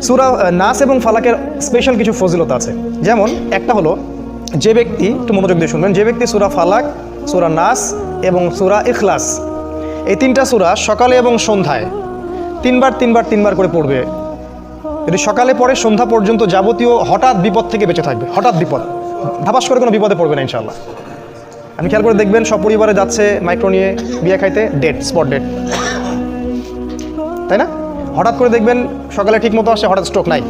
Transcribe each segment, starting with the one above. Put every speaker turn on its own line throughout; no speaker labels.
সূরা নাস এবং ফালাকের স্পেশাল কিছু ফজিলত আছে। যেমন একটা হলো, যে ব্যক্তি, একটু মনোযোগ দিয়ে শুনবেন, যে ব্যক্তি সূরা ফালাক, সূরা নাস এবং সূরা ইখলাস এই তিনটা সূরা সকালে এবং সন্ধ্যায় তিনবার করে পড়বে, যদি সকালে পড়ে সন্ধ্যা পর্যন্ত যাবতীয় হঠাৎ বিপদ থেকে বেঁচে থাকবে। হঠাৎ বিপদ, ধাপাস করে কোনো বিপদে পড়বে না ইনশাআল্লাহ। আমি খেয়াল করে দেখবেন সব পরিবারে যাচ্ছে মাইক্রো নিয়ে বিয়ে খাইতে, ডেট, স্পট ডেট, তাই না? হঠাৎ করে দেখবেন সকালে ঠিক মতো আসে, হঠাৎ স্ট্রোক নাই।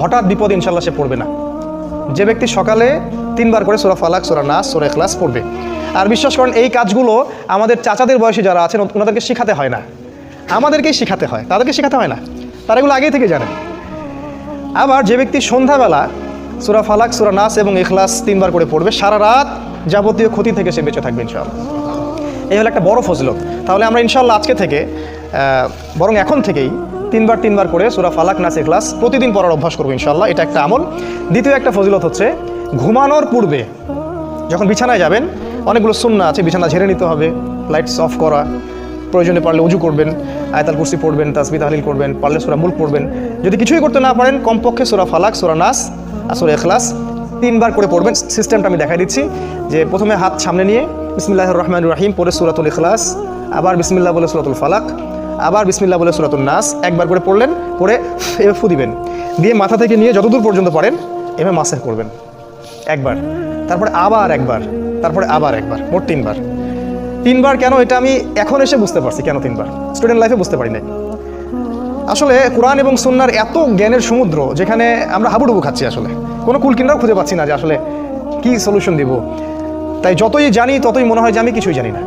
হঠাৎ বিপদ ইনশাআল্লাহ সে পড়বে না, যে ব্যক্তি সকালে তিনবার করে সূরা ফালাক, সূরা নাস, সূরা ইখলাস পড়বে। আর বিশ্বাস করেন এই কাজগুলো আমাদের চাচাদের বয়সী যারা আছেন ওনাদেরকে শেখাতে হয় না, আমাদেরকেই শেখাতে হয়, তাদেরকে শেখাতে হয় না, তারা এগুলো আগেই থেকে জানেন। আবার যে ব্যক্তি সন্ধ্যাবেলা সূরা ফালাক, সূরা নাস এবং ইখলাস তিনবার করে পড়বে, সারা রাত যাবতীয় ক্ষতি থেকে সে বেঁচে থাকবে ইনশাআল্লাহ। এই হলো একটা বড় ফজিলত। তাহলে আমরা ইনশাআল্লাহ আজকে থেকে, বরং এখন থেকেই তিনবার করে সূরা ফালাক, নাস, ইখলাস প্রতিদিন পড়ার অভ্যাস করবো ইনশাআল্লাহ। এটা একটা আমল। দ্বিতীয় একটা ফজিলত হচ্ছে, ঘুমানোর পূর্বে যখন বিছানায় যাবেন, অনেকগুলো সুন্নাহ আছে, বিছানা ঝেড়ে নিতে হবে, লাইটস অফ করা, প্রয়োজনে পারলে উজু করবেন, আয়াতুল কুরসি পড়বেন, তাসবিহ তাহলিল করবেন, পারলে সূরা মুলক পড়বেন। যদি কিছুই করতে না পারেন, কমপক্ষে সূরা ফালাক, সূরা নাস আর সূরা ইখলাস তিনবার করে পড়বেন। সিস্টেমটা আমি দেখাই দিচ্ছি, যে প্রথমে হাত সামনে নিয়ে বিসমিল্লাহির রহমানির রহিম পড়ে সূরাতুল ইখলাস, আবার বিসমিল্লাহ বলে সূরাতুল ফালাক, আবার বিসমিল্লাহ বলে সূরাতুল নাস একবার করে পড়লেন, পড়ে এভাবে ফু দিবেন, দিয়ে মাথা থেকে নিয়ে যতদূর পর্যন্ত পারেন এভাবে মাসেহ করবেন একবার, তারপরে আবার একবার, তারপরে আবার একবার, মোট তিনবার। কেন এটা আমি এখন এসে বুঝতে পারছি, কেন তিনবার, স্টুডেন্ট লাইফে বুঝতে পারি নাই। আসলে কোরআন এবং সুন্নাহর এত জ্ঞানের সমুদ্র, যেখানে আমরা হাবুডুবু খাচ্ছি, আসলে কোনো কুলকিনারাও খুঁজে পাচ্ছি না যে আসলে কি সলিউশন দিব। তাই যতই জানি ততই মনে হয় যে আমি কিছুই জানি না।